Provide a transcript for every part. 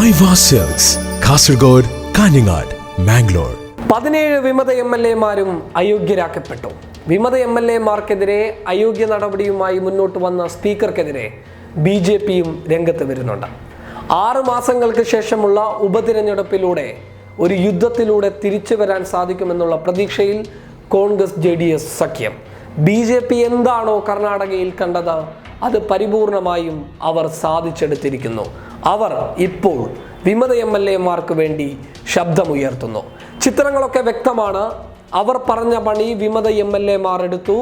ഐവ silks, Kasaragod, Kanhangad, Mangalore. 17 വിമത MLA-മാരും അയോഗ്യരാക്കപ്പെട്ടു. വിമത MLA-മാർക്കെതിരെ അയോഗ്യ നടപടിയുമായി മുന്നോട്ട് വന്ന സ്പീക്കർക്കെതിരെ BJPയും രംഗത്ത് വരുന്നുണ്ട്. 6 മാസങ്ങൾക്ക് ശേഷമുള്ള ഉപതിരഞ്ഞെടുപ്പിലൂടെ ഒരു യുദ്ധത്തിലൂടെ തിരിച്ചു വരാൻ സാധിക്കുമെന്നുള്ള പ്രതീക്ഷയിൽ കോൺഗ്രസ് JDS സഖ്യം. BJP എന്താണോ കർണാടകയിൽ കണ്ടത് അത് പരിപൂർണമായും അവർ സാധിച്ചെടുത്തിരിക്കുന്നു. അവർ ഇപ്പോൾ വിമത MLA-മാർക്ക് വേണ്ടി ശബ്ദമുയർത്തുന്നു. ചിത്രങ്ങളൊക്കെ വ്യക്തമാണ്. അവർ പറഞ്ഞ പണി വിമത MLA-മാർ എടുത്തു.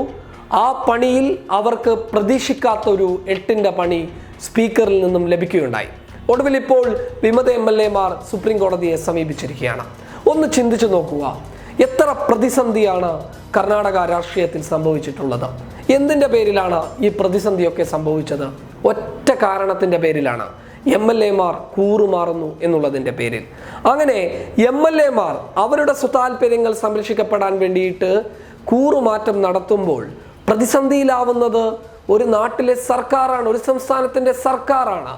ആ പണിയിൽ അവർക്ക് പ്രതീക്ഷിക്കാത്തൊരു 8ന്റെ പണി സ്പീക്കറിൽ നിന്നും ലഭിക്കുകയുണ്ടായി. ഒടുവിൽ ഇപ്പോൾ വിമത MLA-മാർ സുപ്രീം കോടതിയെ സമീപിച്ചിരിക്കുകയാണ്. ഒന്ന് ചിന്തിച്ചു നോക്കുക, എത്ര പ്രതിസന്ധിയാണ് കർണാടക രാഷ്ട്രീയത്തിൽ സംഭവിച്ചിട്ടുള്ളത്. എന്തിൻ്റെ പേരിലാണ് ഈ പ്രതിസന്ധിയൊക്കെ സംഭവിച്ചത്? ഒറ്റ കാരണത്തിൻ്റെ പേരിലാണ്. MLA-മാർ കൂറുമാറുന്നു എന്നുള്ളതിൻ്റെ പേരിൽ. അങ്ങനെ MLA-മാർ അവരുടെ സ്വതാൽപര്യങ്ങൾ സംരക്ഷിക്കപ്പെടാൻ വേണ്ടിയിട്ട് കൂറുമാറ്റം നടത്തുമ്പോൾ പ്രതിസന്ധിയിലാവുന്നത് ഒരു നാട്ടിലെ സർക്കാരാണ്, ഒരു സംസ്ഥാനത്തിൻ്റെ സർക്കാരാണ്.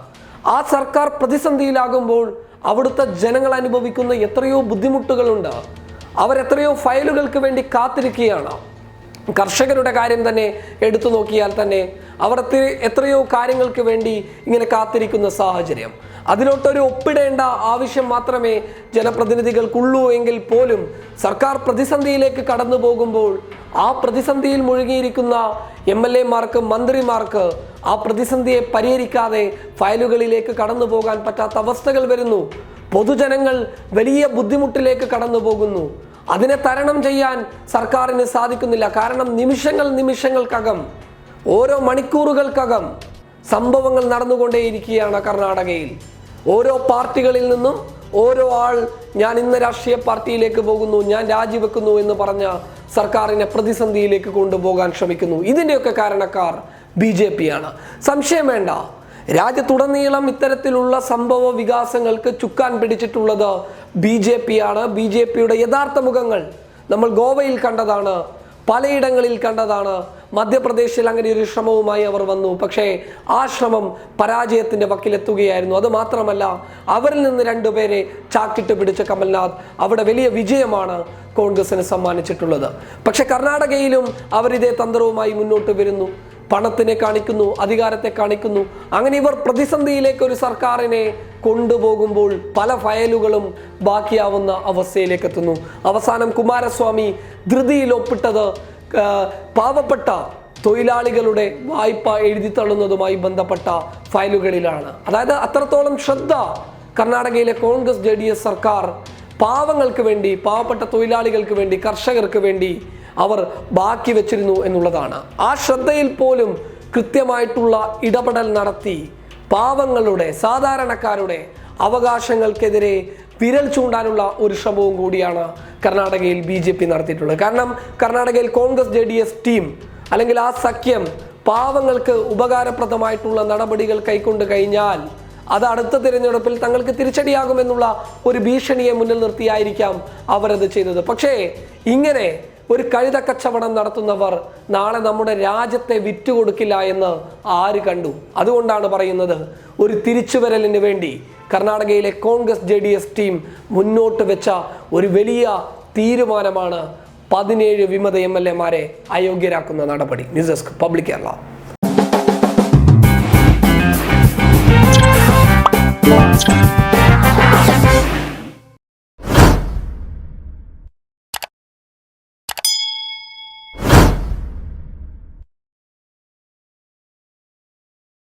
ആ സർക്കാർ പ്രതിസന്ധിയിലാകുമ്പോൾ അവിടുത്തെ ജനങ്ങൾ അനുഭവിക്കുന്ന എത്രയോ ബുദ്ധിമുട്ടുകളുണ്ട്. അവരെത്രയോ ഫയലുകൾക്ക് വേണ്ടി കാത്തിരിക്കുകയാണ്. കർഷകരുടെ കാര്യം തന്നെ എടുത്തു നോക്കിയാൽ തന്നെ അവർ എത്രയോ കാര്യങ്ങൾക്ക് വേണ്ടി ഇങ്ങനെ കാത്തിരിക്കുന്ന സാഹചര്യം. അതിലോട്ടൊരു ഒപ്പിടേണ്ട ആവശ്യം മാത്രമേ ജനപ്രതിനിധികൾക്കുള്ളൂ എങ്കിൽ പോലും സർക്കാർ പ്രതിസന്ധിയിലേക്ക് കടന്നു പോകുമ്പോൾ ആ പ്രതിസന്ധിയിൽ മുഴുകിയിരിക്കുന്ന MLA-മാർക്ക്, മന്ത്രിമാർക്ക് ആ പ്രതിസന്ധിയെ പരിഹരിക്കാതെ ഫയലുകളിലേക്ക് കടന്നു പോകാൻ പറ്റാത്ത അവസ്ഥകൾ വരുന്നു. പൊതുജനങ്ങൾ വലിയ ബുദ്ധിമുട്ടിലേക്ക് കടന്നു പോകുന്നു. അതിനെ തരണം ചെയ്യാൻ സർക്കാരിന് സാധിക്കുന്നില്ല. കാരണം നിമിഷങ്ങൾക്കകം, ഓരോ മണിക്കൂറുകൾക്കകം സംഭവങ്ങൾ നടന്നുകൊണ്ടേയിരിക്കുകയാണ് കർണാടകയിൽ. ഓരോ പാർട്ടികളിൽ നിന്നും ഓരോ ആൾ ഞാൻ ഇന്ന് രാഷ്ട്രീയ പാർട്ടിയിലേക്ക് പോകുന്നു, ഞാൻ രാജിവെക്കുന്നു എന്ന് പറഞ്ഞ സർക്കാരിനെ പ്രതിസന്ധിയിലേക്ക് കൊണ്ടുപോകാൻ ശ്രമിക്കുന്നു. ഇതിൻ്റെയൊക്കെ കാരണക്കാർ BJP-യാണ്. സംശയം വേണ്ട, രാജ്യത്തുടനീളം ഇത്തരത്തിലുള്ള സംഭവ വികാസങ്ങൾക്ക് ചുക്കാൻ പിടിച്ചിട്ടുള്ളത് BJP-യാണ്. BJP-യുടെ യഥാർത്ഥ മുഖങ്ങൾ നമ്മൾ ഗോവയിൽ കണ്ടതാണ്, പലയിടങ്ങളിൽ കണ്ടതാണ്. മധ്യപ്രദേശിൽ അങ്ങനെ ഒരു ശ്രമവുമായി അവർ വന്നു. പക്ഷേ ആ ശ്രമം പരാജയത്തിൻ്റെ വക്കിലെത്തുകയായിരുന്നു. അത് മാത്രമല്ല, അവരിൽ നിന്ന് 2 പേരെ ചാക്കിട്ട് പിടിച്ച കമൽനാഥ് അവിടെ വലിയ വിജയമാണ് കോൺഗ്രസിന് സമ്മാനിച്ചിട്ടുള്ളത്. പക്ഷെ കർണാടകയിലും അവരിതേ തന്ത്രവുമായി മുന്നോട്ട് വരുന്നു. പണത്തിനെ കാണിക്കുന്നു, അധികാരത്തെ കാണിക്കുന്നു. അങ്ങനെ ഇവർ പ്രതിസന്ധിയിലേക്ക് ഒരു സർക്കാരിനെ കൊണ്ടുപോകുമ്പോൾ പല ഫയലുകളും ബാക്കിയാവുന്ന അവസ്ഥയിലേക്ക് എത്തുന്നു. അവസാനം കുമാരസ്വാമി ധൃതിയിൽ ഒപ്പിട്ടത് പാവപ്പെട്ട തൊഴിലാളികളുടെ വായ്പ എഴുതിത്തള്ളുന്നതുമായി ബന്ധപ്പെട്ട ഫയലുകളിലാണ്. അതായത് അത്രത്തോളം ശ്രദ്ധ കർണാടകയിലെ കോൺഗ്രസ് JDS സർക്കാർ പാവങ്ങൾക്ക് വേണ്ടി, പാവപ്പെട്ട തൊഴിലാളികൾക്ക് വേണ്ടി, കർഷകർക്ക് വേണ്ടി അവർ ബാക്കി വെച്ചിരുന്നു എന്നുള്ളതാണ്. ആ ശ്രദ്ധയിൽ പോലും കൃത്യമായിട്ടുള്ള ഇടപെടൽ നടത്തി പാവങ്ങളുടെ, സാധാരണക്കാരുടെ അവകാശങ്ങൾക്കെതിരെ വിരൽ ചൂണ്ടാനുള്ള ഒരു ശ്രമവും കൂടിയാണ് കർണാടകയിൽ BJP നടത്തിയിട്ടുള്ളത്. കാരണം കർണാടകയിൽ കോൺഗ്രസ് JDS ടീം അല്ലെങ്കിൽ ആ സഖ്യം പാവങ്ങൾക്ക് ഉപകാരപ്രദമായിട്ടുള്ള നടപടികൾ കൈക്കൊണ്ട് കഴിഞ്ഞാൽ അത് അടുത്ത തിരഞ്ഞെടുപ്പിൽ തങ്ങൾക്ക് തിരിച്ചടിയാകുമെന്നുള്ള ഒരു ഭീഷണിയെ മുന്നിൽ നിർത്തിയായിരിക്കാം അവരത് ചെയ്തത്. പക്ഷേ ഇങ്ങനെ ഒരു കഴുത കച്ചവടം നടത്തുന്നവർ നാളെ നമ്മുടെ രാജ്യത്തെ വിറ്റുകൊടുക്കില്ല എന്ന് ആര് കണ്ടു? അതുകൊണ്ടാണ് പറയുന്നത്, ഒരു തിരിച്ചുവരലിന് വേണ്ടി കർണാടകയിലെ കോൺഗ്രസ് JDS ടീം മുന്നോട്ട് വെച്ച ഒരു വലിയ തീരുമാനമാണ് 17 വിമത MLA-മാരെ അയോഗ്യരാക്കുന്ന നടപടി. News desk, public Kerala.